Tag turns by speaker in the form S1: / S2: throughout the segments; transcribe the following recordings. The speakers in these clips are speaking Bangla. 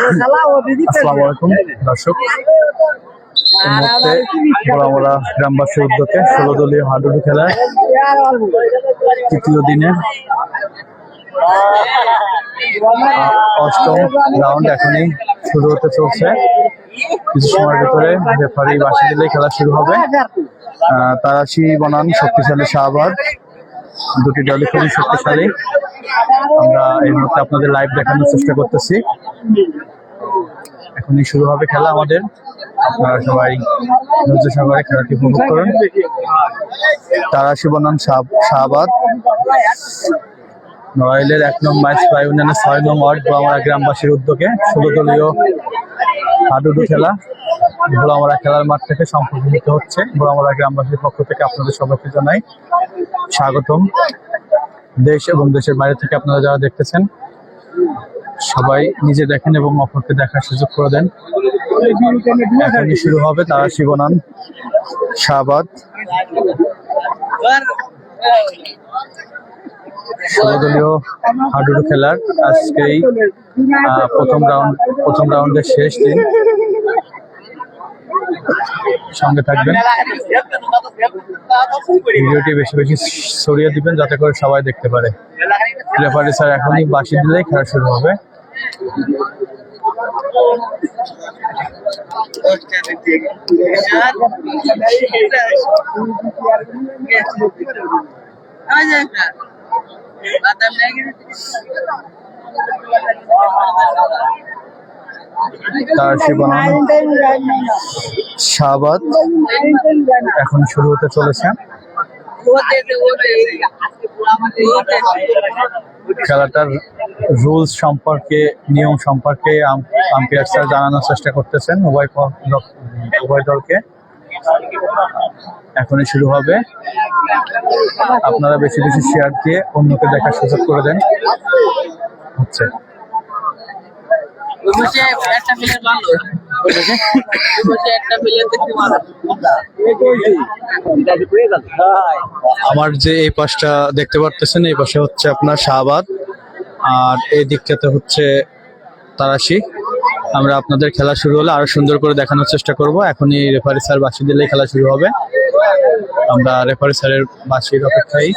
S1: আসসালামু আলাইকুম দর্শক, এই মুহূর্তে বড়ামরা গ্রামবাসীর উদ্যোগে 16 দলীয় হাডুডু খেলার তৃতীয় দিনের অষ্টম রাউন্ড এখনই শুরু হতে চলছে। কিছু সময়ের ভিতরে রেফারি বাঁশি দিলে খেলা শুরু হবে। তারাশি বনাম শক্তিশালী শাহবাগ, দুটি দলই খুবই শক্তিশালী। আমরা এই মুহূর্তে আপনাদের লাইভ দেখানোর চেষ্টা করতেছি। এখনই শুরু হবে খেলা আমাদের, আপনারা সবাই ধৈর্য সহকারে খেলাটি উপভোগ করুন। তারাশি বনাম শাহবাগ, নড়াইলের 1 নং ম্যাচ প্রায় ইউনিয়নের 6 নং ওয়ার্ড বড়ামরা গ্রামবাসীর উদ্যোগে 16 দলীয় হাডুডু খেলা বড়ামরা খেলার মাঠ থেকে সম্পন্ন হচ্ছে। বড়ামরা গ্রামবাসীর পক্ষ থেকে আপনাদের সবাইকে জানাই স্বাগতম। দেশ এবং দেশের বাইরে থেকে আপনারা যারা দেখতেছেন সবাই নিজে দেখেন এবং অপরকে দেখার সুযোগ করে দেন। এখনই শুরু হবে তারাশি বনাম শাহবাগ, 16 দলীয় হাডুডু খেলার আজকেই প্রথম রাউন্ডের শেষ দিন। সঙ্গে থাকবেন, ভিডিওটি বেশি বেশি ছড়িয়ে দিবেন যাতে করে সবাই দেখতে পারে। রেফারি স্যার এখনই বাঁশি দিলেই খেলা শুরু হবে। তারাশি বনাম শাহবাগ এখন শুরু হতে চলেছে। খেলাটার রুলস সম্পর্কে, নিয়ম সম্পর্কে আম্পায়ার স্যার জানানোর চেষ্টা করতেছেন উভয় দলকে। এখনই শুরু হবে। আপনারা বেশি বেশি শেয়ার দিয়ে অন্যকে দেখার সুযোগ করে দেন। হচ্ছে আমার যে এই পাশটা দেখতে পারতেছেন, এই পাশে হচ্ছে আপনার শাহবাগ আর এই দিকটাতে হচ্ছে তারাশি। আমরা আপনাদের খেলা শুরু হলে আরো সুন্দর করে দেখানোর চেষ্টা করব। এখনই রেফারি স্যার বাঁশি দিলেই খেলা শুরু হবে। আমরা রেফারি স্যারের বাঁশির অপেক্ষায়।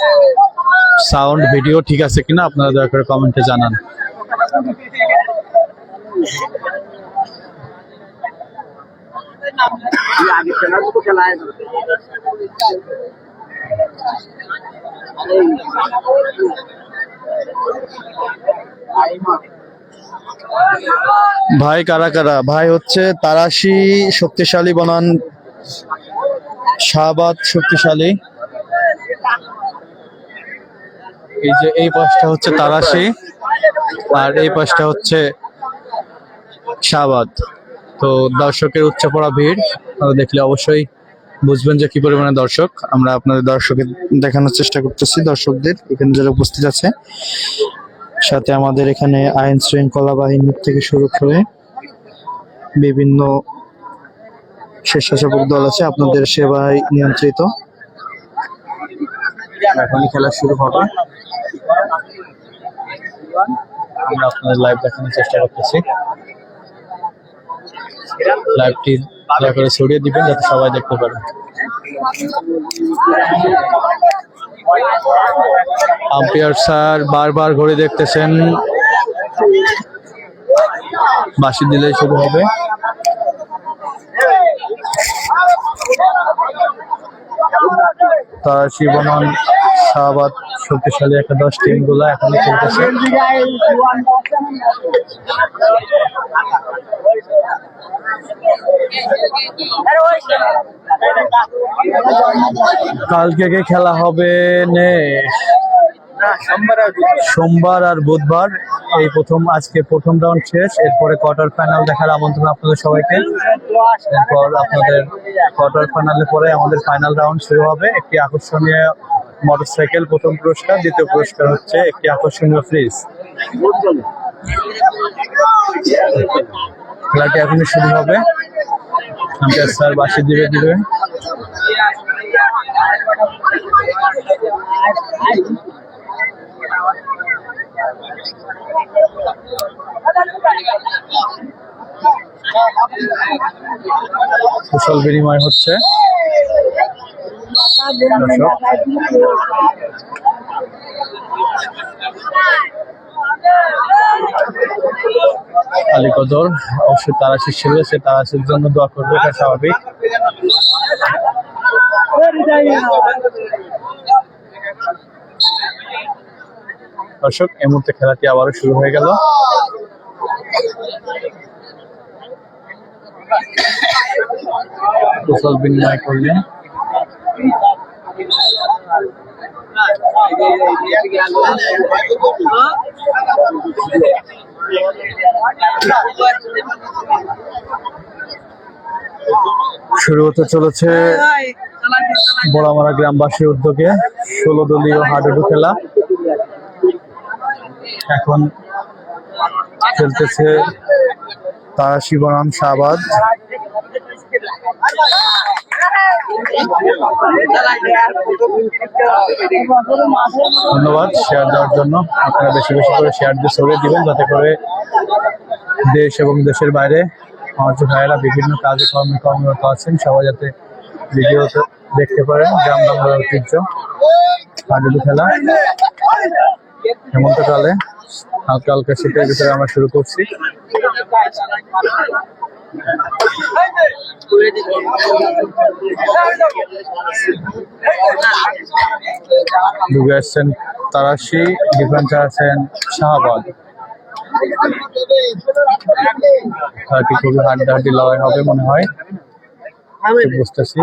S1: সাউন্ড ভিডিও ঠিক আছে কিনা আপনারা দয়া করে কমেন্টে জানান। ভাই কারা কারা? ভাই হচ্ছে তারাশি শক্তিশালী বনাম শাহবাগ শক্তিশালী। এই যে এই পাশটা হচ্ছে তারাশি আর এই পাশটা হচ্ছে শাহবাগ। তো দর্শকের উচ্চ পড়া ভিড়, আপনারা দেখলে অবশ্যই বুঝবেন যে কি পরিমাণে দর্শক। আমরা আপনাদের দর্শকের দেখানোর চেষ্টা করতেছি, দর্শকদের এখানে যারা উপস্থিত আছে। সাথে আমাদের এখানে আইন শৃঙ্খলা বাহিনীর থেকে শুরু করে বিভিন্ন স্বেচ্ছাসেবক দল আছে আপনাদের সেবায় নিয়ন্ত্রিত। এখনই খেলা শুরু হবে। আমরা আপনাদের লাইভ দেখানোর চেষ্টা করতেছি। লাইভটি দয়া করে ছড়িয়ে দিবেন যাতে সবাই দেখতে পারে। আম্পায়ার স্যার বারবার ঘুরে দেখতেছেন, বাঁশি দিলেই শুরু হবে। তারাশি বনাম শাহবাগ শক্তিশালী একাদশ টিম গুলা এখনই খেলতেছে। কালকে খেলা হবে সোমবার আর বুধবার। এই আজকে প্রথম রাউন্ড শেষ, এরপরে কোয়ার্টার ফাইনাল দেখার আমন্ত্রণ আপনাদের সবাইকে। এরপর আপনাদের কোয়ার্টার ফাইনালে পরে আমাদের ফাইনাল রাউন্ড শুরু হবে। একটি আকর্ষণীয় মোটরসাইকেল প্রথম পুরস্কার, দ্বিতীয় পুরস্কার হচ্ছে একটি আকর্ষণীয় ফ্রিজ। খেলাটি এখনই শুরু হবে। স্যার বাঁশি দিবে। কুশল বিনিময় হচ্ছে। আলী কদর অবশ্যই তারাশির ছিল, সে তারাশির জন্য দোয়া করবে, এটা স্বাভাবিক। দর্শক, এই মুহূর্তে খেলাটি আবারও শুরু হয়ে গেল। কুশল বিনিময় করলেন। শুরু হতে চলেছে বড়ামারা গ্রামবাসীর উদ্যোগে 16 দলীয় হাডুডু খেলা। এখন খেলতেছে তারাশি বনাম শাহবাজ। ধন্যবাদ শেয়ার দেওয়ার জন্য। আপনারা বেশি বেশি করে শেয়ার দিয়ে ছড়িয়ে দিবেন, যাতে করে দেশ এবং দেশের বাইরে আমার যে ভাইয়েরা বিভিন্ন কাজে কর্মরত আছেন সবাই যাতে ভিডিও দেখতে পারেন। গ্রাম বাংলার ঐতিহ্য হাডুডু খেলা হেমন্তকালে হালকা হালকা শীতের ভিতরে আমরা শুরু করছি। ঢুকে আসছেন তারাশি, ডিফেন্সে আছেন শাহবাজ। খেলাটি খুবই হাড্ডাহাড্ডি লড়াই হবে মনে হয়, বুঝতেছি।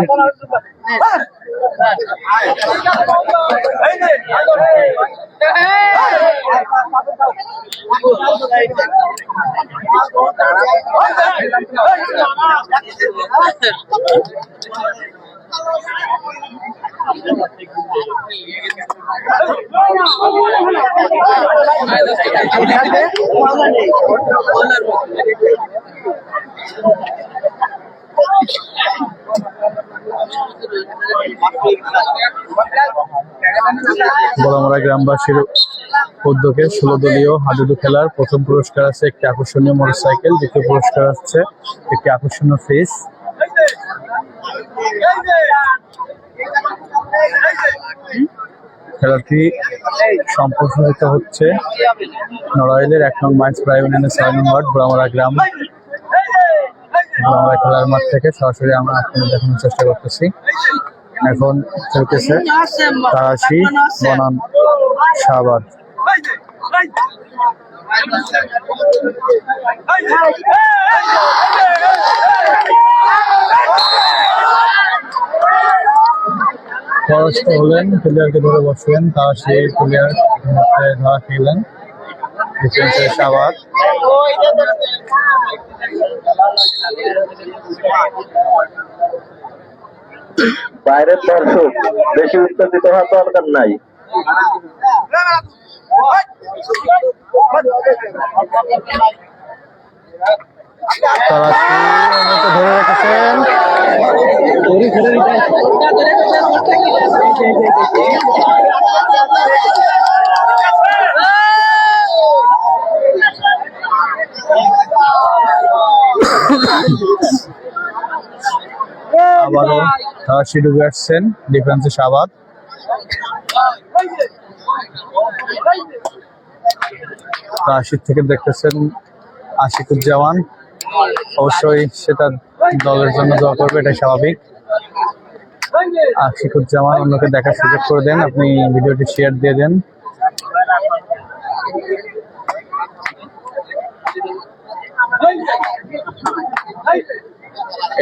S1: বড়ামারা গ্রামবাসীর উদ্যোগে 16 দলীয় হাডুডু খেলার প্রথম পুরস্কার আছে একটি আকর্ষণীয় মোটরসাইকেল, দ্বিতীয় পুরস্কার হচ্ছে একটি আকর্ষণীয় ফ্রিজ। খেলাটি সম্প্রসারিত হচ্ছে নড়াইলের 1 নং মাইজপাড়া ইউনিয়নের 6 নং ওয়ার্ড বড়ামারা গ্রাম। বড়ামারা খেলার মাঠ থেকে সরাসরি আমরা আপনাদের দেখানোর চেষ্টা করতেছি। এখন খেলতেছে তারাশি বনাম শাহবাজ। পরাস্ত হলেন, প্লেয়ারকে ধরে বসলেন। তারাশি প্লেয়ার ধরা খেলেন, ডিফেন্সের শাহবাজ।
S2: বাইরের দর্শক বেশি উত্তেজিত হওয়ার দরকার নাই।
S1: ধরে রেখেছেন, আবারও তারাশি ঢুকে আসছেন, ডিফেন্সে শাহবাজ। তারাশির থেকে দেখতেছেন আশিকুজ্জামান, অবশ্যই সেটা দলের জন্য দোয়া করবে, এটাই স্বাভাবিক। আশিকুজ্জামান অন্যকে দেখার সুযোগ করে দেন, আপনি ভিডিওটি শেয়ার দিয়ে দেন।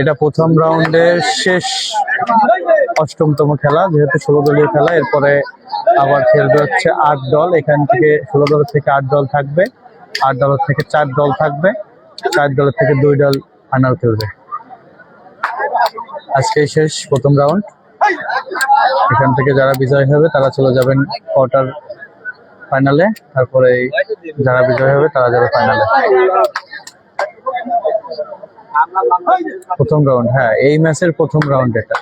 S1: এটা প্রথম রাউন্ডের শেষ 8তম খেলা, যেহেতু 16 দলীয় খেলা। এরপরে আবার খেলবে হচ্ছে 8 দল। এখান থেকে 16 দলের থেকে 8 দল থাকবে, 8 দলের থেকে 4 দল থাকবে, 4 দলের থেকে 2 দল ফাইনাল খেলবে। আজকে শেষ প্রথম রাউন্ড। এখান থেকে যারা বিজয় হবে তারা চলে যাবেন কোয়ার্টার ফাইনালে, তারপরে যারা বিজয় হবে তারা যাবে ফাইনালে। প্রথম রাউন্ড, হ্যাঁ এই ম্যাচের প্রথম রাউন্ড এটা।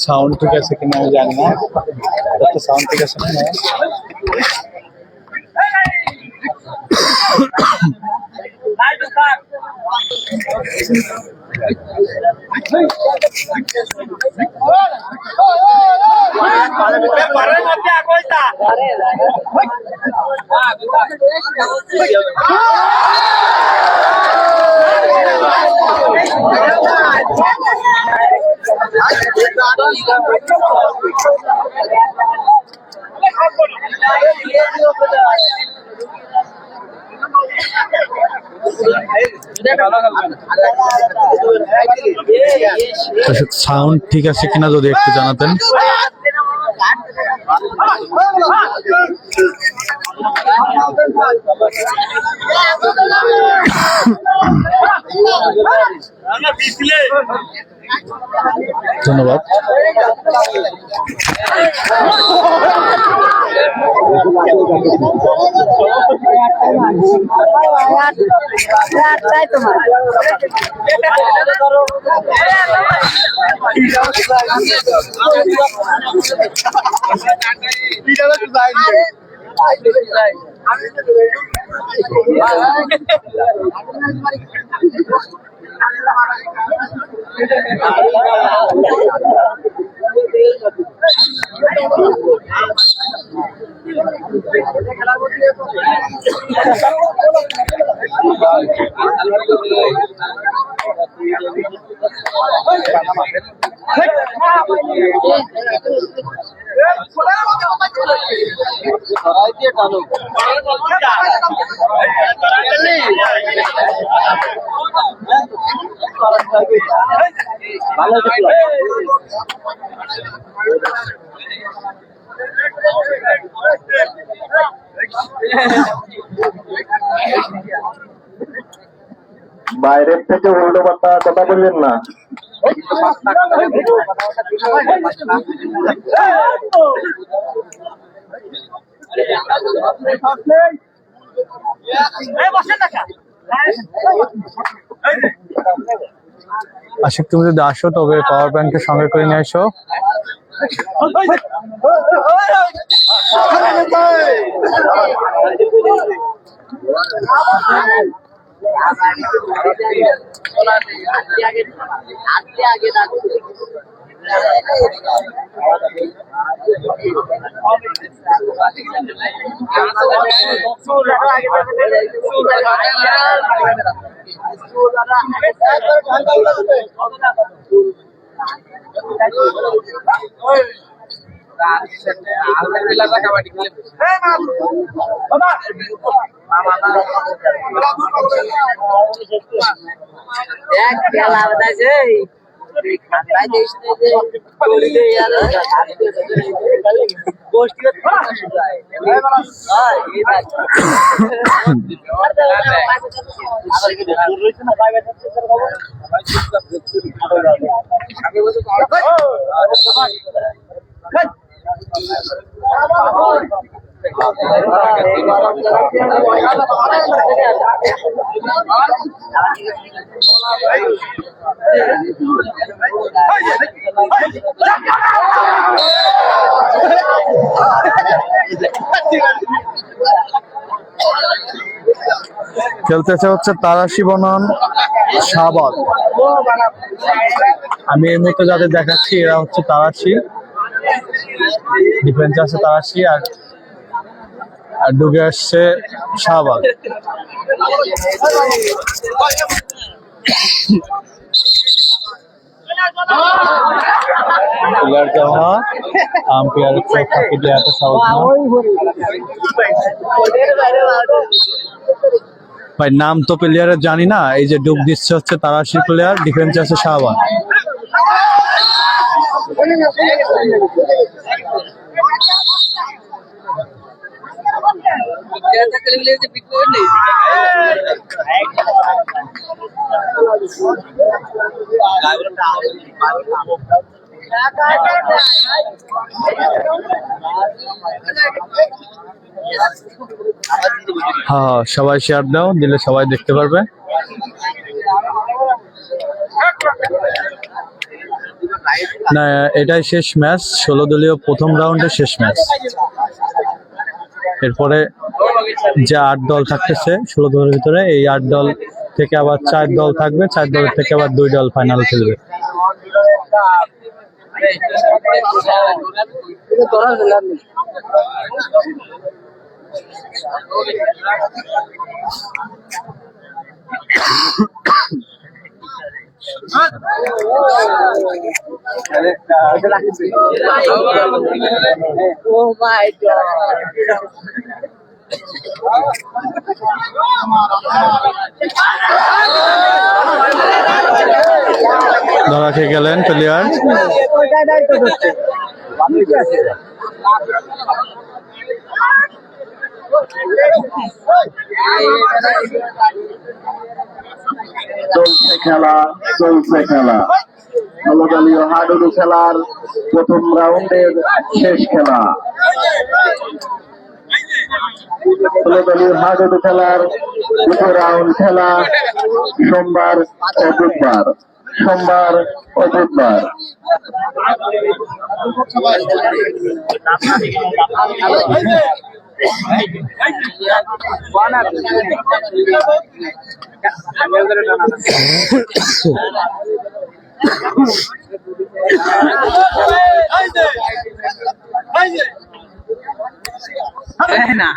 S1: সাউন্ড ঠিক আছে কিনা আমি জানি না, সাউন্ড ঠিক আছে না? সাউন্ড ঠিক আছে কিনা যদি একটু জানাতেন। ধন্যবাদ।
S2: বাইরের থেকে উল্টো পাল্টা কথা বললেন না।
S1: আশিক, তুমি যদি আসো তবে পাওয়ার ব্যাংকের সঙ্গে করে নিয়ে আসো। খেলতেছে হচ্ছে তারাশি বনাম শাহবাগ। আমি এই মুহূর্তে যাদের দেখাচ্ছি এরা হচ্ছে তারাশি, ডিফেন্স আছে তারাশি, আর ডুবে আসছে শাহবাগ। প্লেয়ার দেওয়া আম্পায়ারের চোখ ফাঁকি দিয়ে এত সহজ না ভাই। নাম তো প্লেয়ারের জানি না। এই যে ডুব দিচ্ছে হচ্ছে তারাশি প্লেয়ার, ডিফেন্স আছে শাহবাগ। হ্যাঁ, সবাই শেয়ার দাও, দিলে সবাই দেখতে পারবে। না, এটাই শেষ ম্যাচ, 16 দলীয় প্রথম রাউন্ডের শেষ ম্যাচ। এরপরে যে 8 দল থাকতেছে 16 দলের ভিতরে, এই 8 দল থেকে আবার 4 দল থাকবে, 4 দলের থেকে আবার 2 দল ফাইনাল খেলবে।
S3: Oh my god.
S1: ধরা খেয়ে গেলেন প্লেয়ার।
S2: চলছে খেলা, চলছে খেলা। ষোলদলীয় হাডুডু খেলার প্রথম রাউন্ডের শেষ খেলা। ষোলদলীয় হাডুডু খেলার দুটো রাউন্ড খেলা সোমবার ও বুধবার। সোমবার ও বুধবার।
S3: না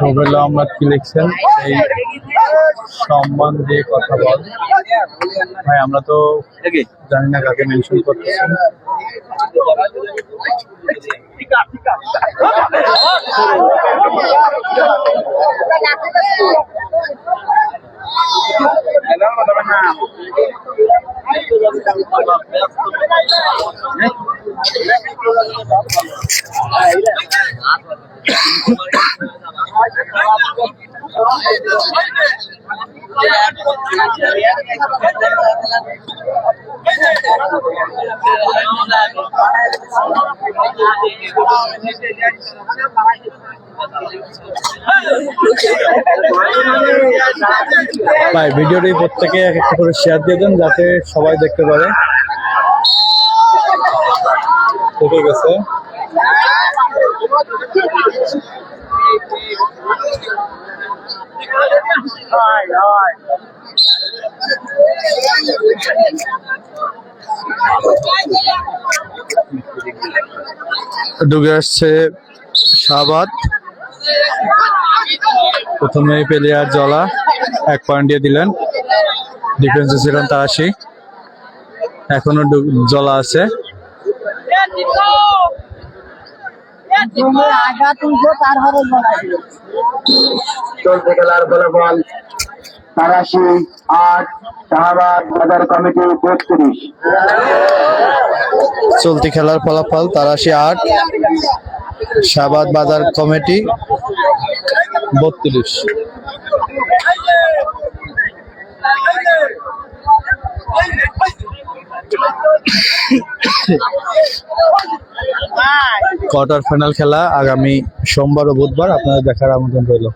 S1: রুবেল আহমদ কি লিখছেন, এই সম্মান দিয়ে কথা বল ভাই, আমরা তো জানি না কাকে মেনশন করতেছেন। ভাই ভিডিওটি প্রত্যেকে এক একটা করে শেয়ার দিয়ে দেন যাতে সবাই দেখতে পারে। ঠিক আছে, ঢুকে আসছে শাহবাদ। প্রথমে প্লেয়ার জলা 1 পয়েন্ট দিয়ে দিলেন। ডিফেন্সে ছিলেন 83, এখনো জলা আছে।
S2: চলছে খেলার ফলাফল 83-8, শাহবাদ বাজার কমিটি 32।
S1: চলতি খেলার ফলাফল 83-8, শাহবাদ বাজার কমিটি 32। কোয়ার্টার ফাইনাল খেলা আগামী সোমবার ও বুধবার, আপনাদের দেখার আমন্ত্রণ রইল।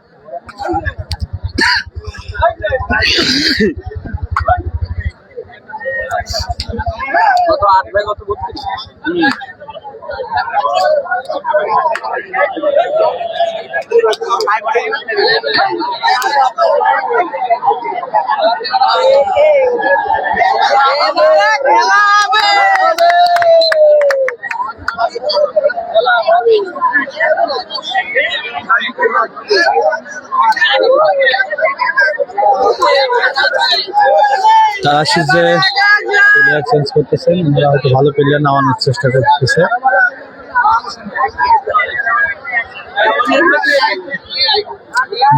S3: কত 8 বাই কত 32?
S1: তারা যে প্লেয়ার চেঞ্জ করতেছেন, ওরা হয়তো ভালো প্লেয়ার নামানোর চেষ্টা করতেছে।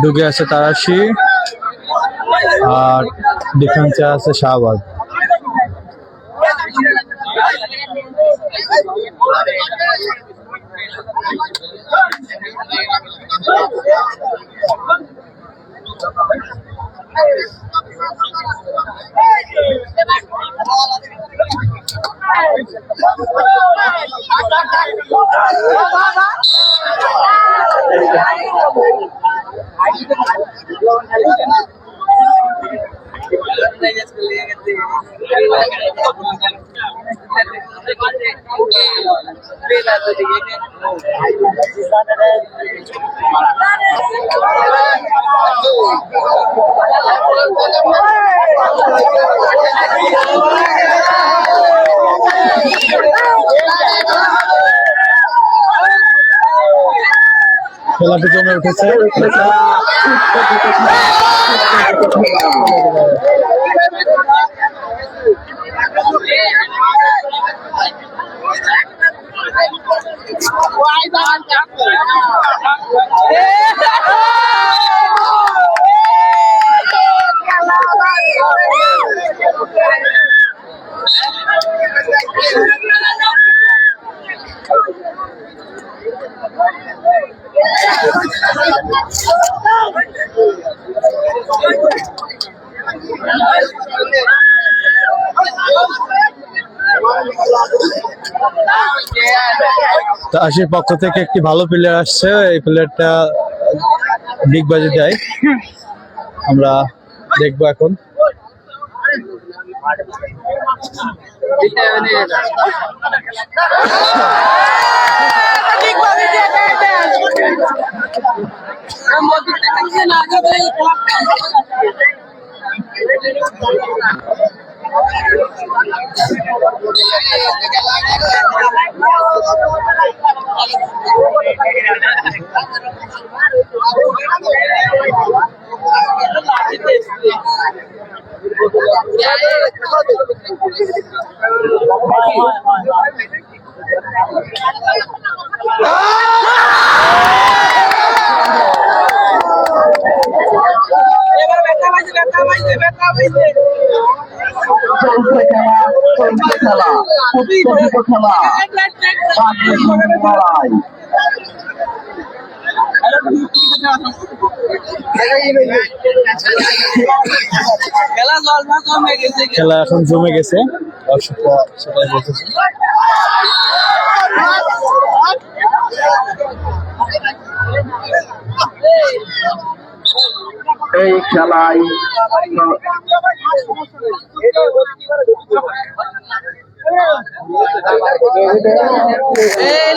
S1: ঢুকে আছে তারাশি, আর ডিফেন্সে আছে শাহবাগ। খেলাটি জমে উঠেছে। তাসির পক্ষ থেকে একটি ভালো প্লেয়ার আসছে, এই প্লেয়ারটা ডিগবাজি দেয়, আমরা দেখবো এখন। খেলা এখন জমে গেছে, দর্শকরা সেটাই বলতেছে।
S2: এই খেলায়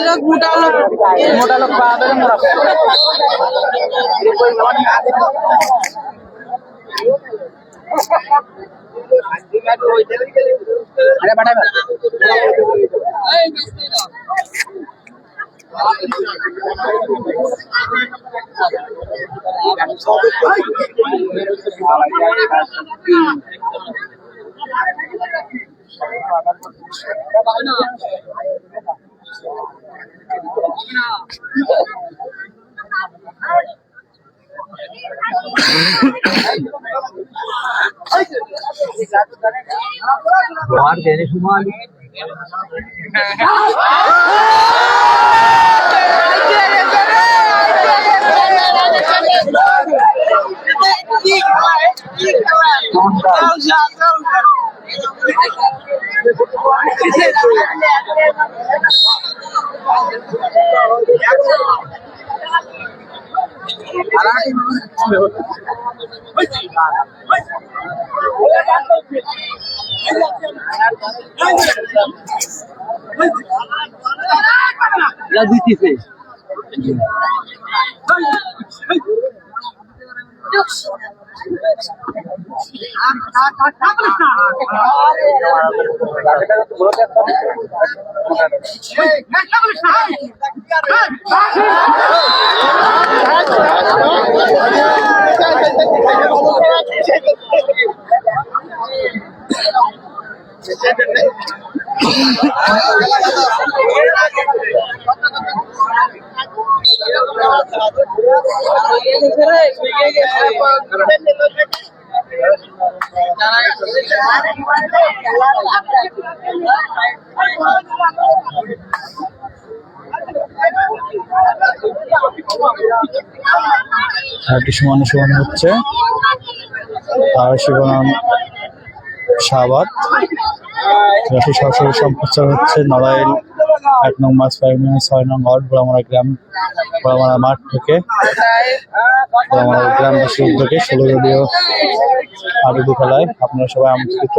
S3: लोग मोटा लोग पावे मोरा अरे बड़ा बाहर देने सुमान দিতেছে
S1: খেলাটি সমানে সমানে হচ্ছে। আর শিবনাম শাহবাদ খেলাটি সরাসরি সম্প্রচার হচ্ছে নড়াইল 1 নং মাছ 6 নং ওয়ার্ড বড়ামারা গ্রাম বড়ামারা মাঠ থেকে। বড়ামারা গ্রামবাসীর উদ্যোগে 16 দলীয় হাডুডু খেলায় আপনারা সবাই আমন্ত্রিত।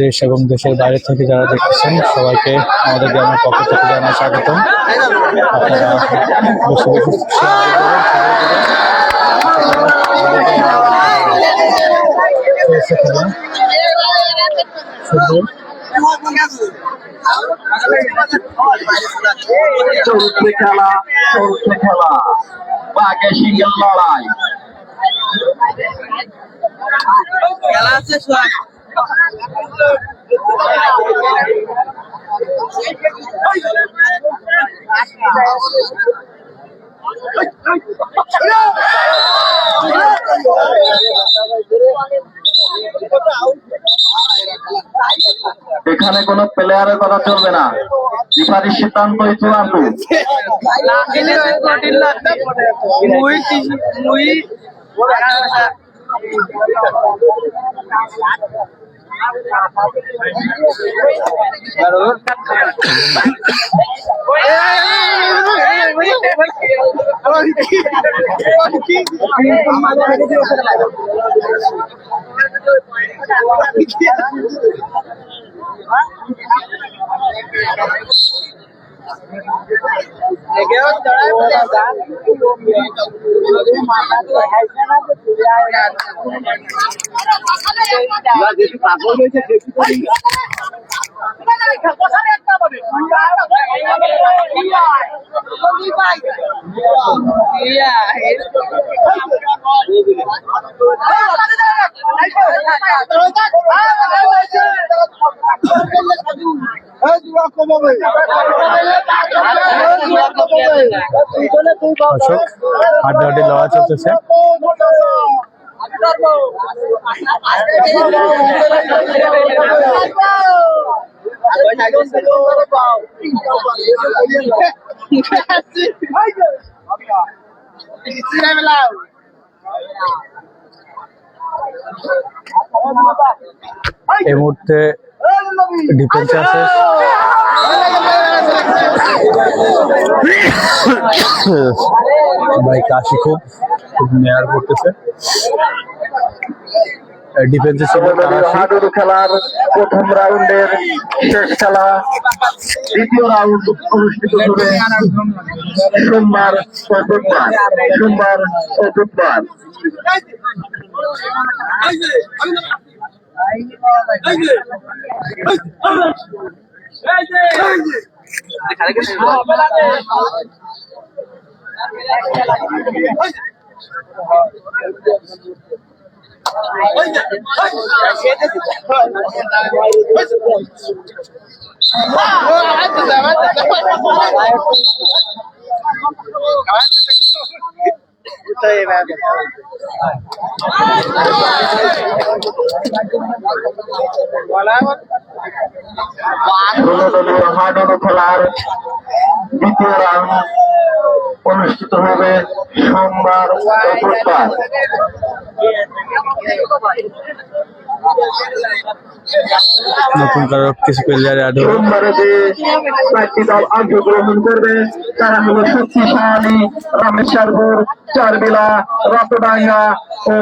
S1: দেশ এবং দেশের বাইরে থেকে যারা দেখতেছেন সবাইকে আমাদের গ্রামের পক্ষ থেকে জানাই স্বাগতম। আপনারা বেশি বেশি
S2: চলছে খেলা, চলছে খেলা, বাঘে সিংহের লড়াই।
S3: খেলা আছে
S2: এখানে কোনো প্লেয়ারের কথা চলবে না, রেফারির সিদ্ধান্তই চূড়ান্ত।
S1: হাড্ডাহাড্ডি লড়াই চলতেছে। এই মুহূর্তে ডিফেন্সে আছে ভাই কাশি খুব মেয়ার করতেছে। ডিফেন্সে ছিল
S2: হাডুডু খেলার প্রথম রাউন্ডের শেষ খেলা, দ্বিতীয় রাউন্ড অনুষ্ঠিত হবে সোমবার ও বুধবার। ষোলদলীয় হাডুডু খেলার দ্বিতীয় রাউন্ড অনুষ্ঠিত হবে সোমবার ও বুধবার।
S1: নতুন কারো কিছু প্লেয়ার অ্যাড হলো।
S2: সোমবারে যে 4টি দল অংশগ্রহণ করবে তারা হলো শক্তিশালী রামেশ্বরপুর, চারবিলা, রতডাঙ্গা ও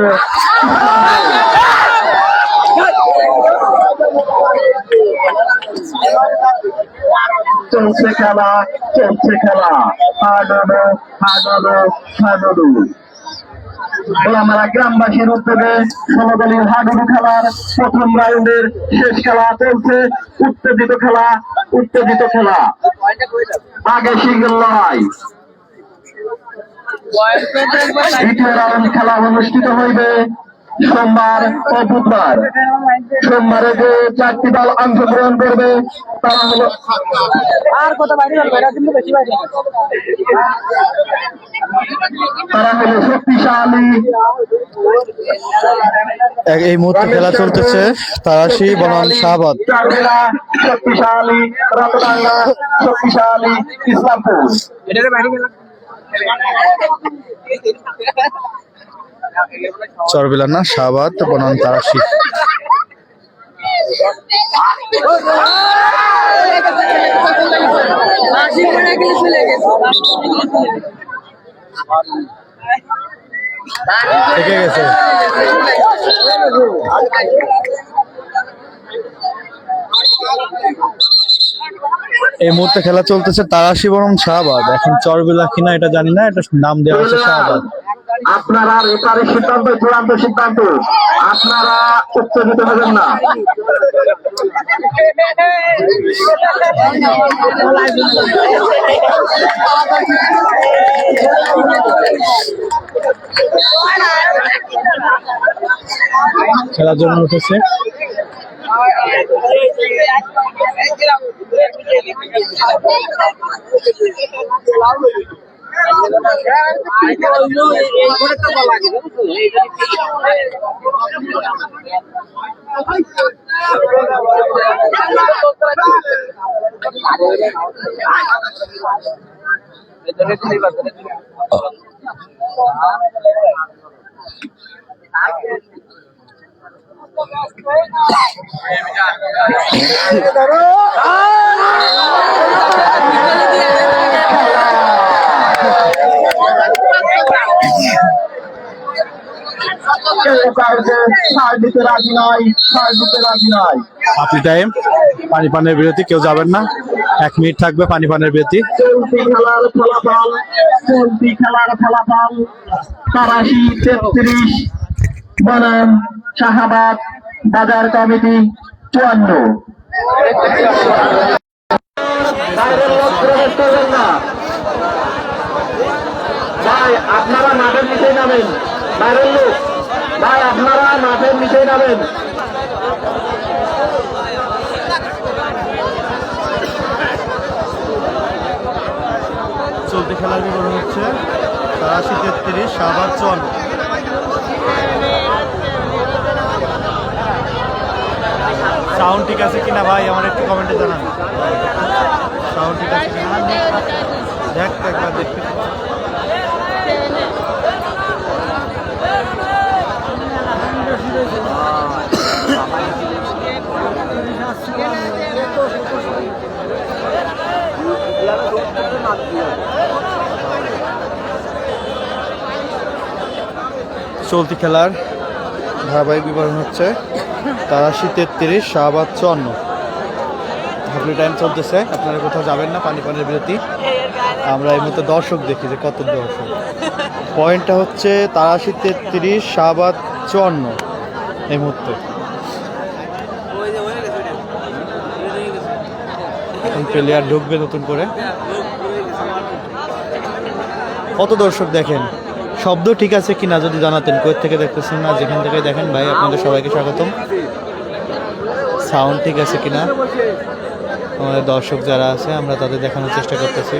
S2: চলছে খেলা, চলছে খেলা, হাডুডু হাডুডু হাডুডু। আমরা গ্রামবাসীর উদ্যোগে 16 দলীয় হাডুডু খেলার প্রথম রাউন্ডের শেষ খেলা চলছে। উত্তেজিত খেলা, উত্তেজিত খেলা, আগে সিঙ্গেল লড়াই। দ্বিতীয় রাউন্ড খেলা অনুষ্ঠিত হইবে সোমবার ও বুধবার। সোমবারে যে 4টি দল অংশগ্রহণ করবে তারা হলো শক্তিশালী
S1: এই মুহূর্তে খেলা চলতেছে তারাশি বনাম শাহবাদ।
S2: চারবেলা, শক্তিশালী রতডাঙ্গা, শক্তিশালী ইসলামপুর।
S1: চরবিলা না শাহবাদ বনাম তারাশি। থেকে গেছে। এই মুহূর্তে খেলা চলতেছে তারাশি বনাম শাহবাদ। এখন চরবিলা কিনা এটা জানি না, এটা নাম দেওয়া আছে শাহবাদ।
S2: আপনারা রেফারির সিদ্ধান্ত চূড়ান্ত সিদ্ধান্ত, আপনারা উত্তেজিত হবেন না।
S1: খেলার জন্য উঠেছে
S2: রাজি নয়, রাজি নয়।
S1: আপনি টাইম পানি পানের বিরতি, কেউ যাবেন না। 1 মিনিট থাকবে পানি পানের বিরতি।
S2: চলতি খেলার ফলাফল, চলতি খেলার ফলাফল তারাশি 33 বনাম শাহাবাদ বাজার কমিটি 54। বাইরের লোক প্রবেশ করবেন না ভাই, আপনারা মাঠের নিচে নামেন। বাইরের লোক ভাই, আপনারা মাঠের নিচে নামেন।
S1: চলতি খেলার বিবরণ হচ্ছে তারাশি 33 শাহবাদ 54। সাউন্ড ঠিক আছে কিনা ভাই আমার একটু কমেন্টে জানান। সাউন্ড ঠিক আছে কিনা দেখ একবার দেখতে। চলতি খেলার ধারাবাহিক বিবরণ হচ্ছে তারাশি 33 শাহবাদ 54। হাফলি টাইম চলতেছে, আপনারা কোথাও যাবেন না, পানি পানের বিরতি। আমরা এই মুহূর্তে দর্শক দেখি যে কত দর্শক। পয়েন্টটা হচ্ছে তারাশি 33 শাহবাদ 54 এই মুহূর্তে। এখন প্লেয়ার ঢুকবে নতুন করে। কত দর্শক দেখেন, শব্দ ঠিক আছে কিনা যদি জানাতেন। কোথা থেকে দেখতেছেন না যেখান থেকে দেখেন ভাই, আপনাদের সবাইকে স্বাগতম। সাউন্ড ঠিক আছে কিনা আমাদের দর্শক যারা আছে আমরা তাদের দেখানোর চেষ্টা করতেছি।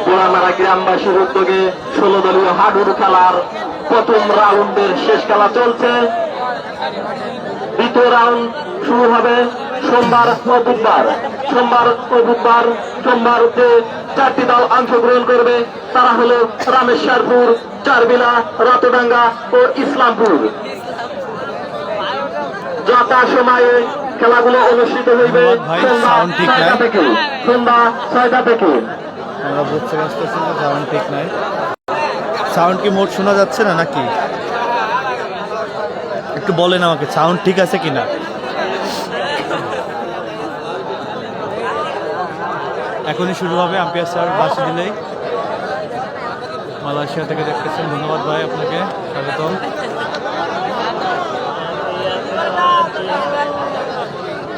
S2: পোড়ামারা গ্রামবাসীর উদ্যোগে 16 দলীয় হাডুডু খেলার প্রথম রাউন্ডের শেষ খেলা চলছে। দ্বিতীয় রাউন্ড শুরু হবে সোমবার ও বুধবার। সোমবার যে 4টি দল অংশগ্রহণ করবে তারা হলো রামেশ্বরপুর, চারবিলা, রতডাঙ্গা ও ইসলামপুর। যথা সময়ে খেলাগুলো অনুষ্ঠিত হইবে সন্ধ্যা 6টা থেকে।
S1: আমরা বুঝতে পারতেছি না, সাউন্ড ঠিক নাই। সাউন্ড কি মোট শোনা যাচ্ছে না নাকি? একটু বলেন আমাকে, সাউন্ড ঠিক আছে কিনা। এখনই শুরু হবে, আম্পায়ার স্যার বাসি দিলেই। মালয়েশিয়া থেকে দেখতেছেন, ধন্যবাদ ভাই আপনাকে, স্বাগতম।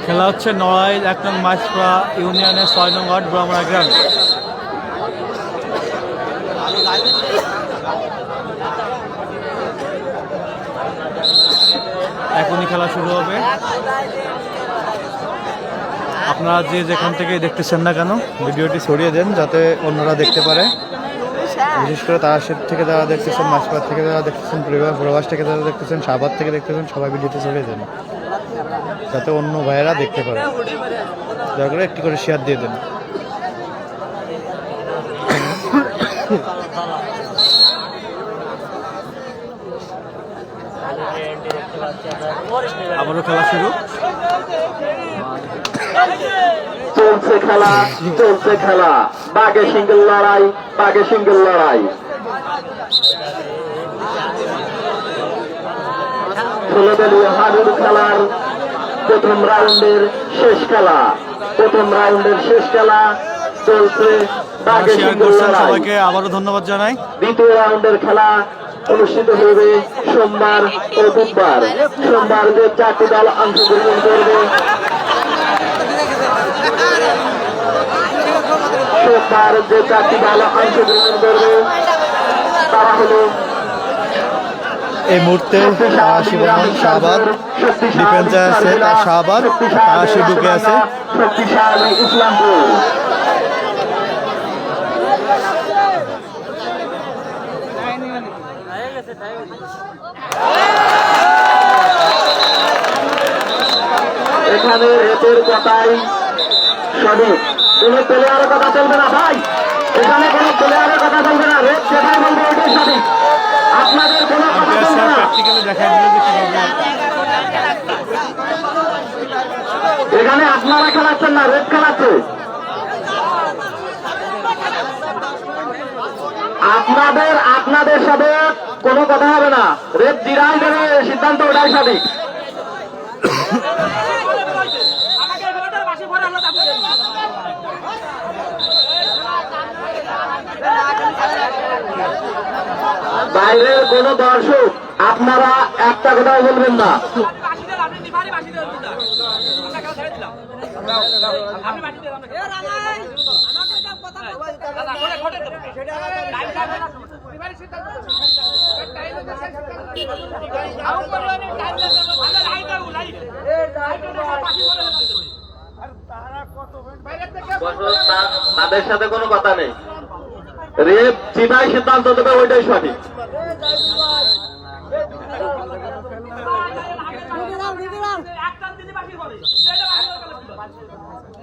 S1: খেলা হচ্ছে নড়াইল 1 নং মাইজপাড়া ইউনিয়নের 6 নং ওয়ার্ড ব্রাহ্মণা গ্রাম। এখনই খেলা শুরু হবে। আপনারা যে যেখান থেকে দেখতেছেন না কেন ভিডিওটি ছড়িয়ে দেন যাতে অন্যরা দেখতে পারে। বিশেষ করে তারাশিব থেকে যারা দেখতেছেন, মাছপাড়া থেকে যারা দেখতেছেন, প্রবাস থেকে যারা দেখতেছেন, শাহবাগ থেকে দেখতেছেন, সবাই ভিডিওটি ছড়িয়ে দেন যাতে অন্য ভাইয়েরা দেখতে পারে। দয়া করে একটি করে শেয়ার দিয়ে দেন। আবারও খেলা শুরু।
S2: চলছে খেলা, বাঘে সিঙ্গেল লড়াই। ষোলদলীয় হাডুডু খেলার প্রথম রাউন্ডের শেষ খেলা চলছে বাঘে সিঙ্গেল লড়াই।
S1: সবাইকে আবারও ধন্যবাদ জানাই।
S2: দ্বিতীয় রাউন্ডের খেলা অনুষ্ঠিত হবে সোমবার ও বুধবার। সোমবার যে 4টি দল অংশগ্রহণ করবে তারা হলো
S1: এই মুহূর্তে শাহবাগ ডিফেন্সে আছে, শাহবাগ ঢুকে আছে।
S2: শক্তিশালী ইসলামপুর। এখানে রেপের কথাই সঠিক, কোন প্লেয়ারের কথা চলবে না ভাই, এখানে কোন প্লেয়ারের কথা চলবে না। রেপ যেটাই বলবে ওইটাই সঠিক, আপনাদের কোনো কথা চলবে না। এখানে আপনারা খেলাচ্ছেন না, রেপ খেলাচ্ছে। আপনাদের সাথে কোনো কথা হবে না। রেপ জিরাই দেবে, সিদ্ধান্ত ওটাই সঠিক। বাইরের কোন দর্শক আপনারা একটা কথা বলবেন না। তাদের সাথে কোনো কথা নেই। রেপ চিনাই সিদ্ধান্ত দেবে ওইটাই সঠিক।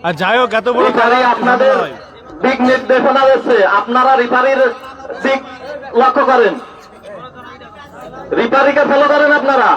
S1: আর যাই হোক, এত বড়
S2: আপনাদের দিক নির্দেশনা দিচ্ছে, আপনারা রিফারির দিক লক্ষ্য করেন, রিফারিকে ফলো করেন আপনারা।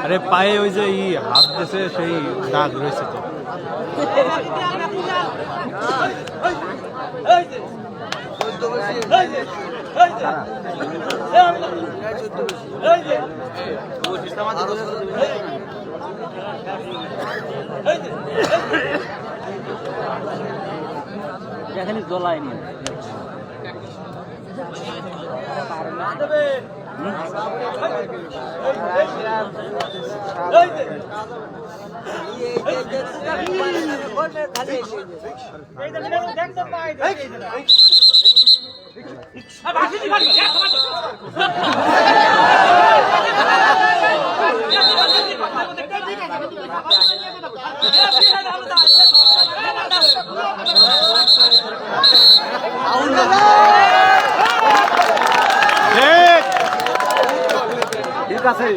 S1: আরে পায়ে ওই যে হাত দিয়েছে, সেই দাগ রয়েছে তো।
S3: এখানে জ্বলায়নি। ঠিক আছে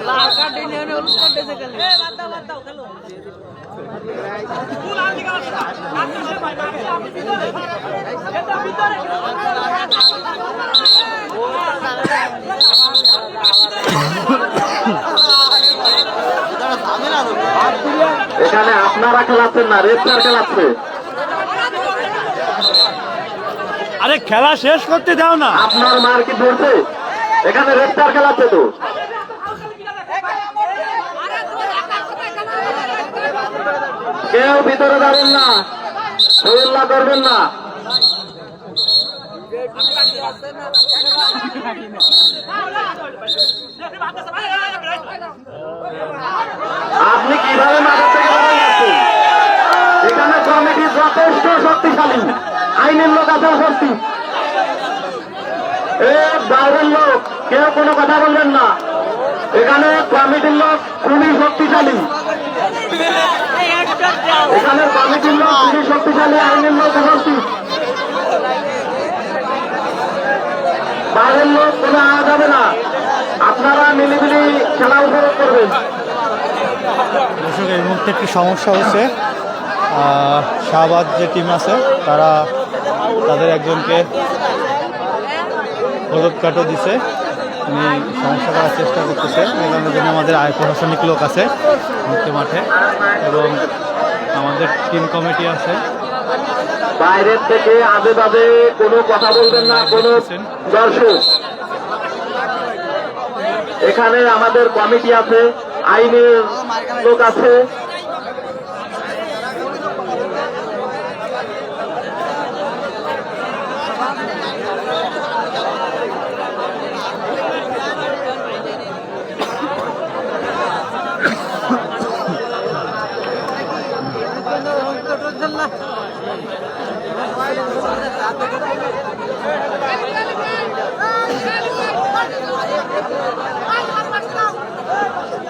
S3: লাল কার্ড নিয়ে হলুদ কার্ড এসে গেল বাদ দাও খেলো
S2: এখানে আপনারা খেলাচ্ছেন না, রেফার খেলাচ্ছে।
S1: আরে খেলা শেষ করতে দাও না।
S2: আপনার মার কি ধরছে? এখানে রেফার খেলাচ্ছে তো। কেউ ভিতরে যাবেন না, হল্লা করবেন না। আপনি কিভাবে মাঠের থেকে বেরোয় যাচ্ছেন? এখানে কমিটি যথেষ্ট শক্তিশালী, আইনের লোক আছে উপস্থিত। বাইরের লোক কেউ কোনো কথা বলবেন না, এখানে কমিটির লোক খুবই শক্তিশালী। এখানে কমিটির লোক খুবই শক্তিশালী, আইনের লোক উপস্থিত। বাইরের লোক কোনো আওয়া যাবে না, আপনারা মিলিমিলি খেলা উপভোগ করবেন।
S1: দর্শক, এই মুহূর্তে একটি সমস্যা হচ্ছে। শাহবাজ যে টিম আছে তারা তাদের একজনকে হলুদ কার্ডও দিছে, উনি সমস্যা করার চেষ্টা করতেছে। এখানের জন্য আমাদের প্রশাসনিক লোক আছে মুক্তি মাঠে এবং আমাদের টিম কমিটি আছে।
S2: বাইরের থেকে আজে বাজে কোনো কথা বলবেন না কোনো দর্শক। এখানে আমাদের কমিটি আছে, আইনের লোক আছে।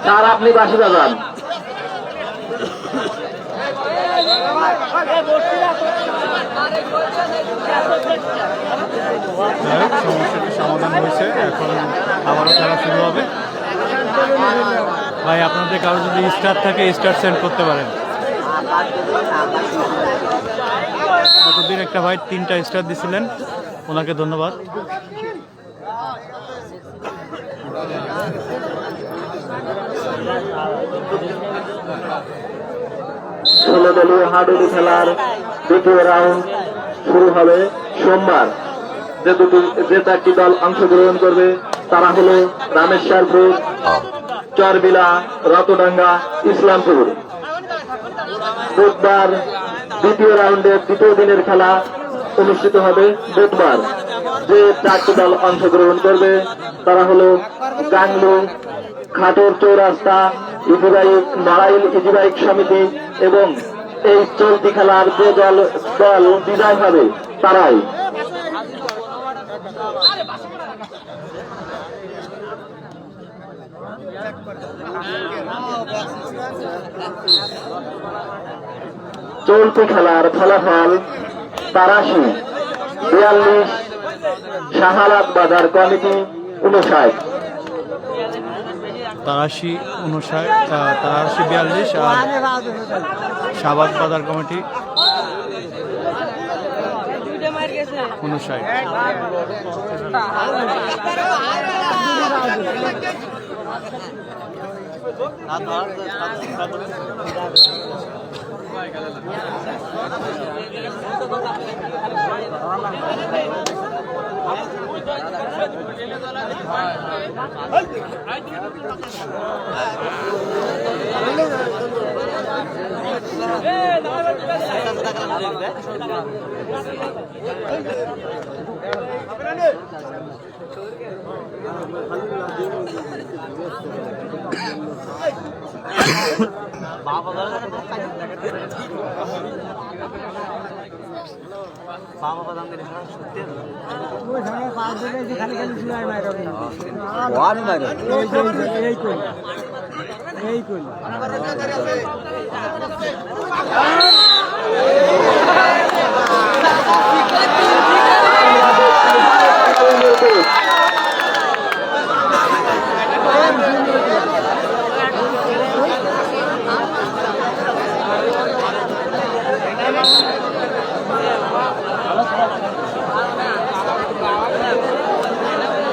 S2: স্যার আপনি বাসি বাজান।
S1: সমস্যাটি সমাধান হয়েছে, এখন আবারও খেলা শুরু হবে। ভাই, আপনাদের কারো যদি স্টার থাকে স্টার সেন্ড করতে পারেন। এতদিন একটা ভাই 3টা স্টার দিছিলেন, ওনাকে ধন্যবাদ।
S2: ষোলো দলীয় হাডুডু খেলার দ্বিতীয় রাউন্ড শুরু হবে সোমবার। যে 4টি দল অংশগ্রহণ করবে তারা হলো রামেশ্বরপুর, চরবিলা, রতডাঙ্গা, ইসলামপুর। বুধবার দ্বিতীয় রাউন্ডের দ্বিতীয় দিনের খেলা অনুষ্ঠিত হবে বুধবার। যে 4টি দল অংশগ্রহণ করবে তারা হলো গাংলু, খাটোর চৌরাস্তা, ইজিবাইক, নড়াইল ইজিবাইক সমিতি এবং এই চলতি খেলার যে দল বিজয় হবে তারাই। চলতি খেলার ফলাফল 82-42, শাহালাত বাজার কমিটি 59।
S1: 83-42 আর শাহবাজ বাজার কমিটি 59।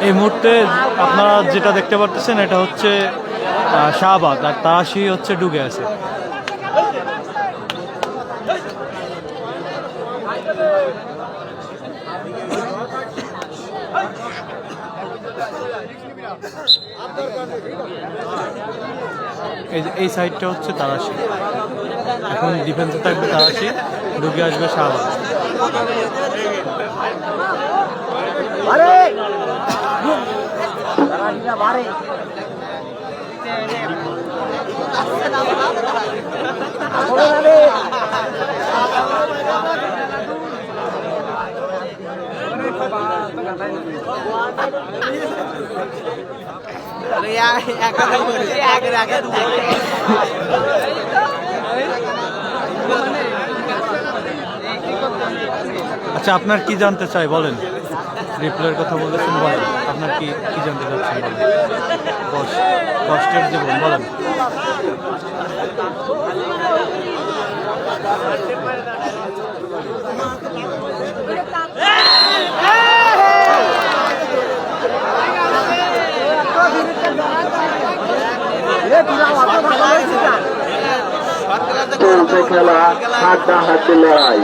S1: এই মুহূর্তে আপনারা যেটা দেখতে পারতেছেন এটা হচ্ছে শাহবাগ, আর তারাশি হচ্ছে ডুবে আছে। এই সাইডটা হচ্ছে তারাশি, এখন ডিফেন্সে থাকবে তারাশি, ডুবে আসবে শাহবাগ। আচ্ছা, আপনার কি জানতে চাই বলেন? রিপ্লের কথা বলেছেন, বলেন আপনার কি কি জানতে চাচ্ছেন? কষ্টের জীবন বলেন।
S2: চলছে খেলা, হাড্ডাহাড্ডি লড়াই,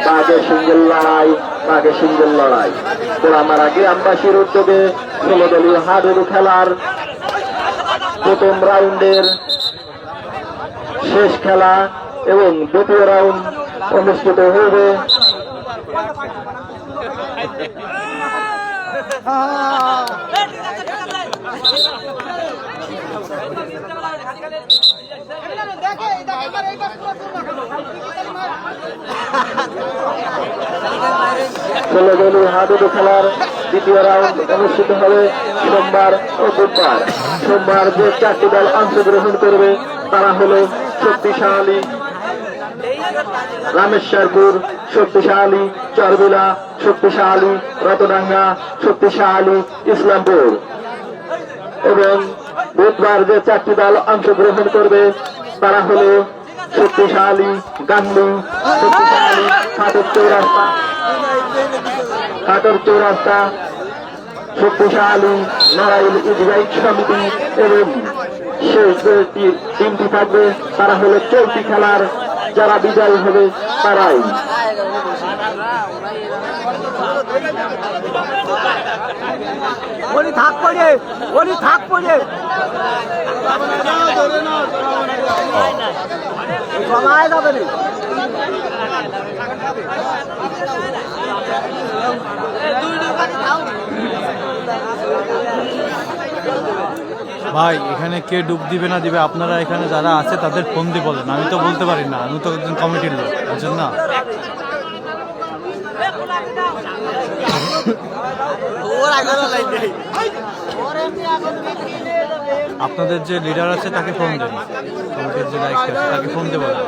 S2: বাঘে সিংহের লড়াই, বাঘে সিংহের লড়াই। পোড়ামারা গ্রামবাসীর উদ্যোগে 16 দলীয় হাডুডু খেলার প্রথম রাউন্ডের শেষ খেলা এবং দ্বিতীয় রাউন্ড অনুষ্ঠিত হবে। হাডুডু খেলার দ্বিতীয় রাউন্ড অনুষ্ঠিত হবে সোমবার ও বুধবার। সোমবার যে 4টি দল অংশগ্রহণ করবে তারা হল শক্তিশালী রামেশ্বরপুর, শক্তিশালী চরবিলা, শক্তিশালী রতডাঙ্গা, শক্তিশালী ইসলামপুর। এবং বুধবার যে 4টি দল অংশগ্রহণ করবে তারা হল শক্তিশালী গান্ধী, শক্তিশালী খাটর চৌরাস্তা, শক্তিশালী নারায়ণ ইজরাইল সমিতি। এবং শেষ যে টিমটি থাকবে তারা হলো চলতি খেলার যারা বিজয়ী হবে তারাই।
S1: ভাই, এখানে কে ডুব দিবে না দিবে আপনারা এখানে যারা আছে তাদের ফোন দিয়ে বলেন, আমি তো বলতে পারি না, আমি তো একজন কমিটির লোক, বুঝছেন না? আপনাদের যে লিডার আছে তাকে ফোন দেন, কমিটির যে দায়িত্ব আছে তাকে ফোন দিয়ে বলেন।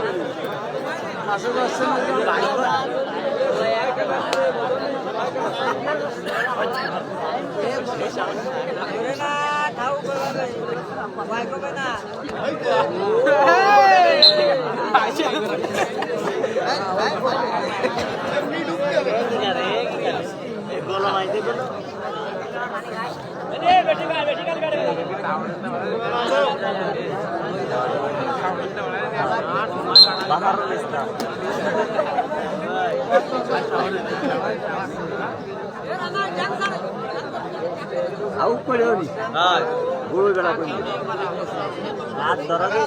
S3: আউট করে ওনি হ্যাঁ ওই গড়া কই হাত ধরা দে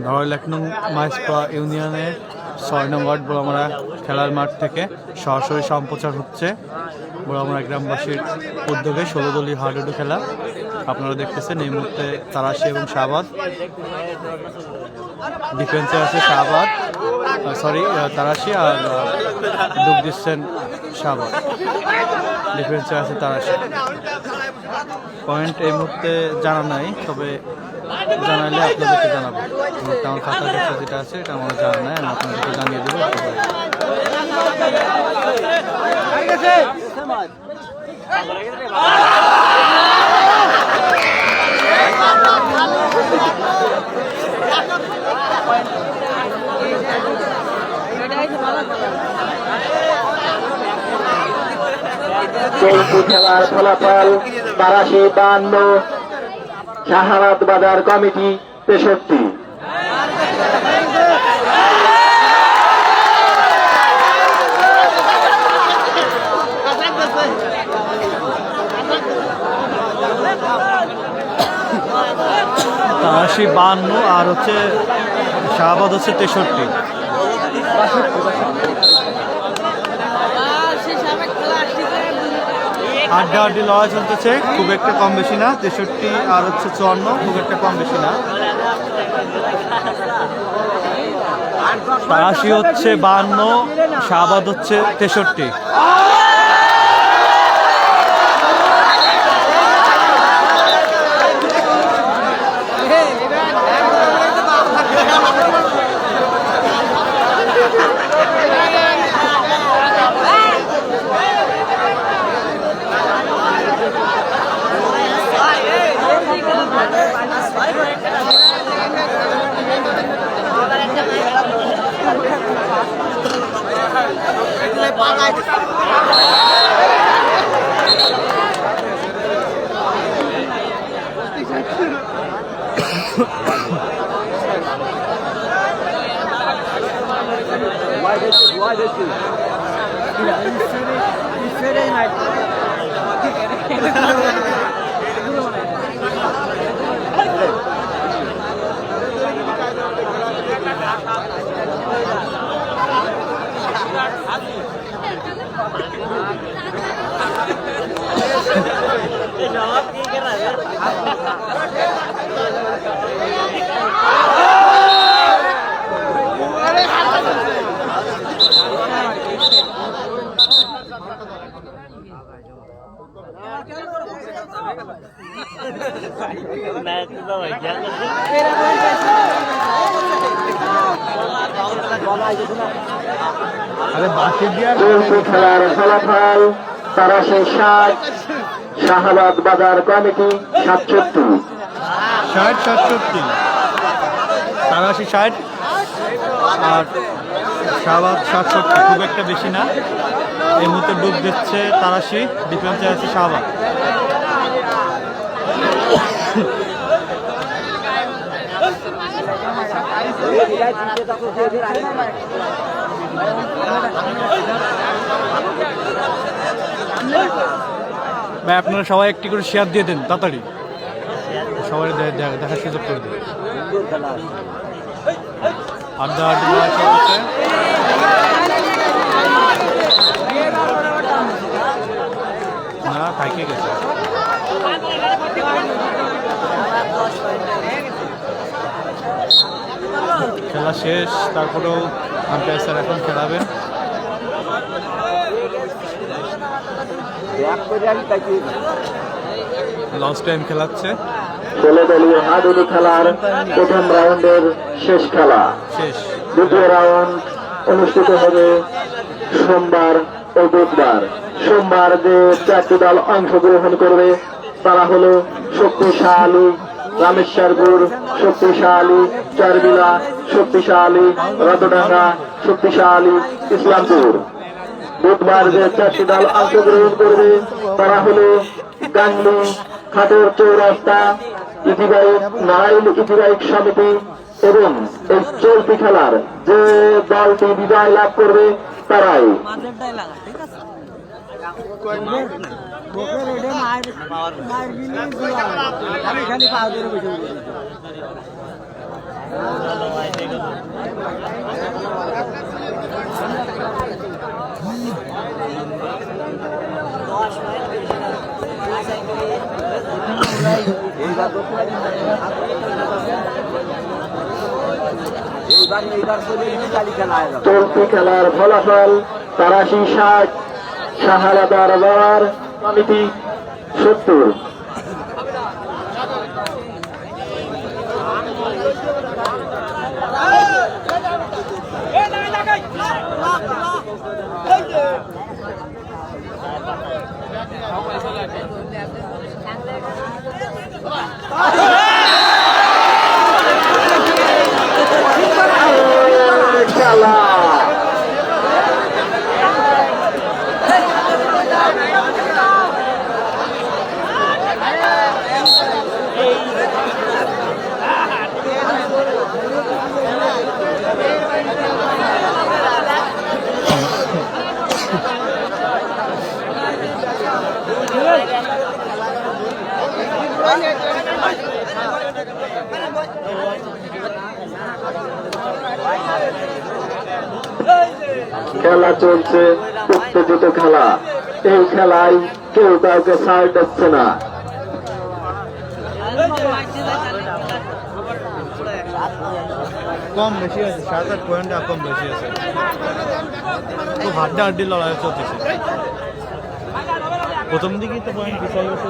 S1: ধরল 1 নং মাইজপাড়া ইউনিয়নের 6 নং ওয়ার্ড বড়ামারা খেলার মাঠ থেকে সরাসরি সম্প্রচার হচ্ছে বড়ামারা গ্রামবাসীর উদ্যোগে 16 দলীয় হাডুডু খেলা। আপনারা দেখতেছেন এই মুহূর্তে তারাশি এবং শাহবাদ, ডিফেন্সে আছে শাহবাদ, তারাশি, আর ডুব দিচ্ছেন শাহবাদ, ডিফেন্সে আছে তারাশি। পয়েন্ট এই মুহূর্তে জানা নাই, তবে জানালে আপনাদেরকে জানাবো। আমার খাতার কাছে যেটা আছে এটা আমার জানা নাই, আমি আপনাদেরকে জানিয়ে দেবো।
S2: চলতি খেলার ফলাফল 82-52, শাহাবাদ বাজার কমিটি 63।
S1: তারাশি 52 আর হচ্ছে শাহবাদ হচ্ছে 63। আড্ডাআড্ডি লড়াই চলতেছে, খুব একটা কম বেশি না। 63 আর হচ্ছে 54, খুব একটা কম বেশি না। তারাশি হচ্ছে 52, শাহবাদ হচ্ছে 63।
S2: চলতি খেলার ফলাফল 83-60, শাহাবাদ বাজার কমিটি 67।
S1: 60-67, তারাশি 60 আর শাহবাদ 67, খুব একটা বেশি না। এই মুহূর্তে ডুব দিচ্ছে তারাশি, ডিফেন্সে আছে শাহবাদ। ভাই আপনারা সবাই একটি করে শেয়ার দিয়ে দেন, তাড়াতাড়ি সবাই দেখার সুযোগ করে দেন। আড্ডা-আড্ডি চলছে। না, থাইকে গেছে। খেলা শেষ, তারপরেও আম্পায়ার স্যার এখন খেলাবেন। Last time খেলাচ্ছে।
S2: 16 দলীয় হাডুডু খেলার প্রথম রাউন্ডের শেষ খেলা,
S1: শেষ।
S2: দ্বিতীয় রাউন্ড অনুষ্ঠিত হবে সোমবার ও বুধবার। সোমবার যে 4টি দল অংশগ্রহণ করবে তারা হলো শক্তিশালী রামেশ্বরপুর, শক্তিশালী চারবিলা, শক্তিশালী রতডাঙ্গা, শক্তিশালী ইসলামপুর। বুধবার যে 4টি দল অংশগ্রহণ করবে তারা হলো গাংলি, খাটোর চৌরাস্তা, ইতিবাহিক নারায়ণ ইতিবাহিক সমিতি এবং এই চলতি খেলার যে দলটি বিজয় লাভ করবে তারাই। চলতি খেলার ফলাফল ৮৩-৬০, শাহাদার বাবার কমিটি ৭০। খেলা খেলা চলছে, উত্তেজিত খেলা। এই খেলায় কেউ কাউকে ছাড় দিচ্ছে না।
S1: কম বেশি আছে, ৭-৮ পয়েন্ট কম বেশি আছে, খুব হাড্ডাহাড্ডি লড়াই চলতেছে। প্রথম দিকেই তো পয়েন্ট পিছাই গেছে।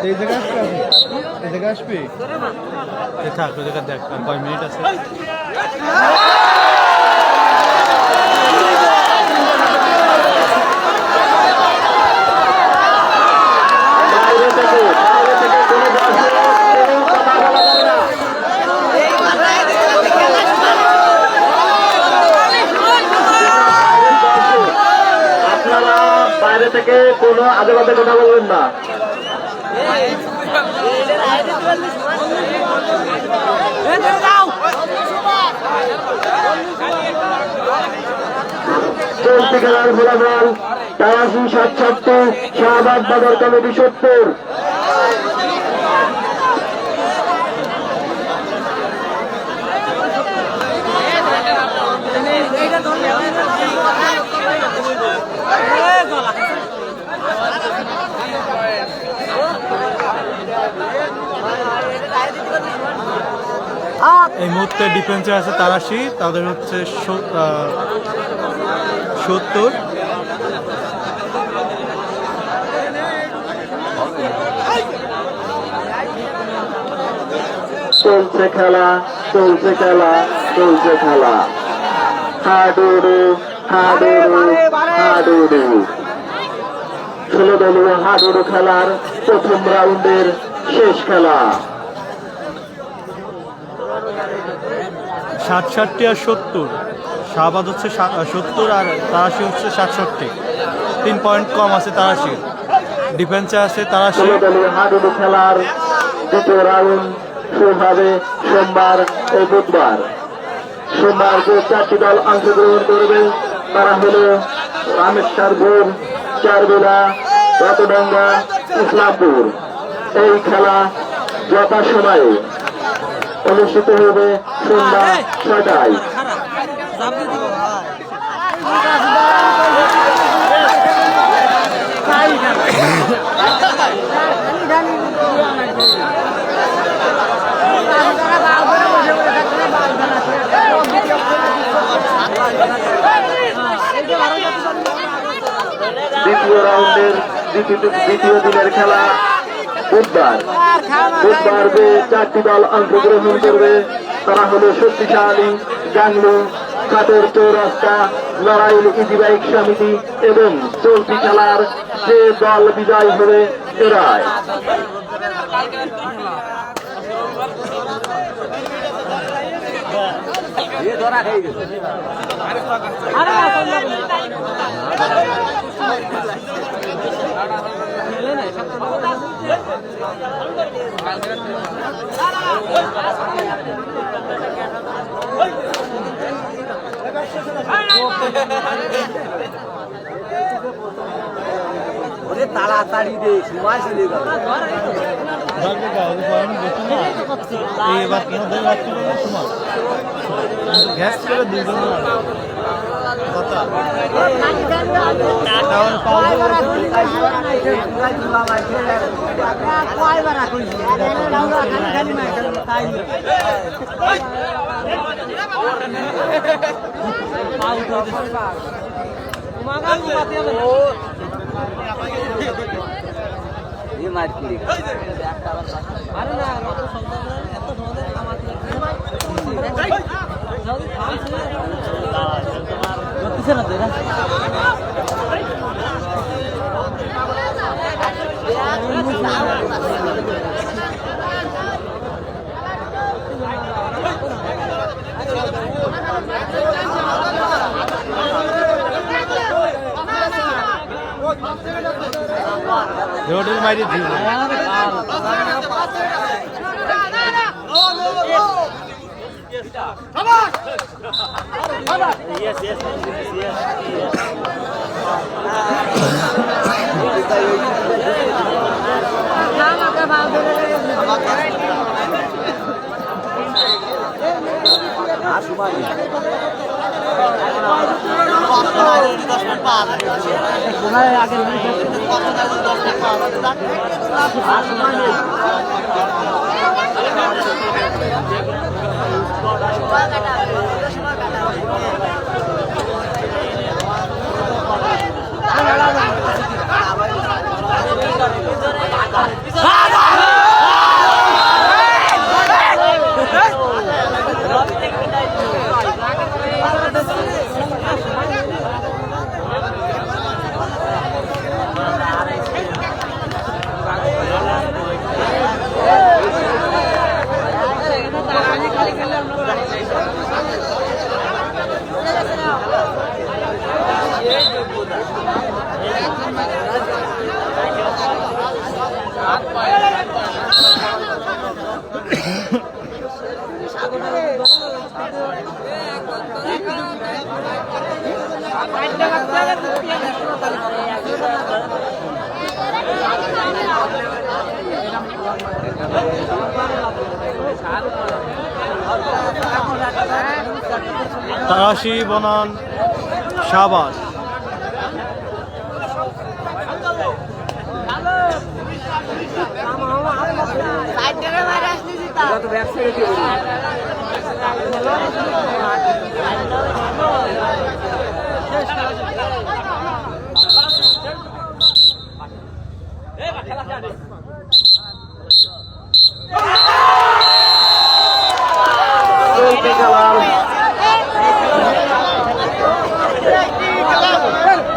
S1: এই জায়গায় আসবি থাক, ওই জায়গা দেখ আর কয় মিনিট আছে।
S2: আপনারা বাইরে থেকে কোনো আজে বাজে কথা বলবেন না। চলতি খেলার ফলাফল ৮৩-৬৭, শাহবাগ বাজার কমিটি ৭০।
S1: এই মুহূর্তে ডিফেন্সে আছে ৮৩, তাদের হচ্ছে ৭০।
S2: চলছে খেলা, চলছে খেলা, চলছে খেলা। হাডুডু হাডুডু হাডুডু। ১৬ দলীয় হাডুডু খেলার প্রথম রাউন্ডের শেষ খেলা।
S1: ৬৭ আর ৭০, শাহবাজ হচ্ছে ৭০ আর ৮৩ হচ্ছে ৬৭। ৩ পয়েন্ট কম আছে ৮৩। ডিফেন্সে আছে ৮৩।
S2: ১৬ দলীয় হাডুডু খেলার দ্বিতীয় রাউন্ড শুরু হবে সোমবার ও বুধবার। সোমবার যে ৪টি দল অংশগ্রহণ করবে তারা হল রামেশ্বরপুর, চারবেলা, রতডাঙ্গা, ইসলামপুর। এই খেলা যথাসময়ে অনুষ্ঠিত হবে সন্ধ্যা ৬টায়। দ্বিতীয় রাউন্ডের দ্বিতীয় দিনের খেলা বুধবার। বুধবার যে ৪টি দল অংশগ্রহণ করবে তারা হলো শক্তিশালী, গাংলু, খাতের চৌরাস্তা, নড়াইল ইজি বাইক সমিতি এবং চলতি খেলার যে দল বিজয় হবে এরাই।
S3: ওরে তাড়াতাড়ি দে সময় চলে গেল
S1: গ্যাস করে দুজন রোডের বাইরে তারাশি বনান শাহবাজ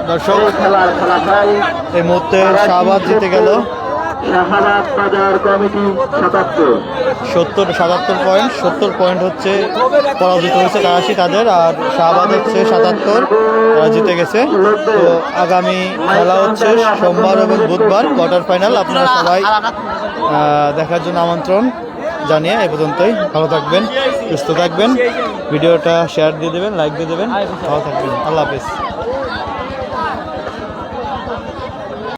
S1: দর্শক
S2: খেলার ফলাফল
S1: এই মুহূর্তে শাহবাজ জিতে গেল
S2: শাহাবাদ বাজার কমিটি
S1: 77 পয়েন্ট। 70 পয়েন্ট হচ্ছে পরাজিত হয়েছে তারাশি তাদের, আর শাহবাজ হচ্ছে 77 তারা জিতে গেছে। তো আগামী খেলা হচ্ছে সোমবার এবং বুধবার কোয়ার্টার ফাইনাল। আপনারা সবাই দেখার জন্য আমন্ত্রণ জানিয়ে এ পর্যন্তই। ভালো থাকবেন, সুস্থ থাকবেন, ভিডিওটা শেয়ার দিয়ে দেবেন, লাইক দিয়ে দেবেন, ভালো থাকবেন, আল্লাহ হাফেজ।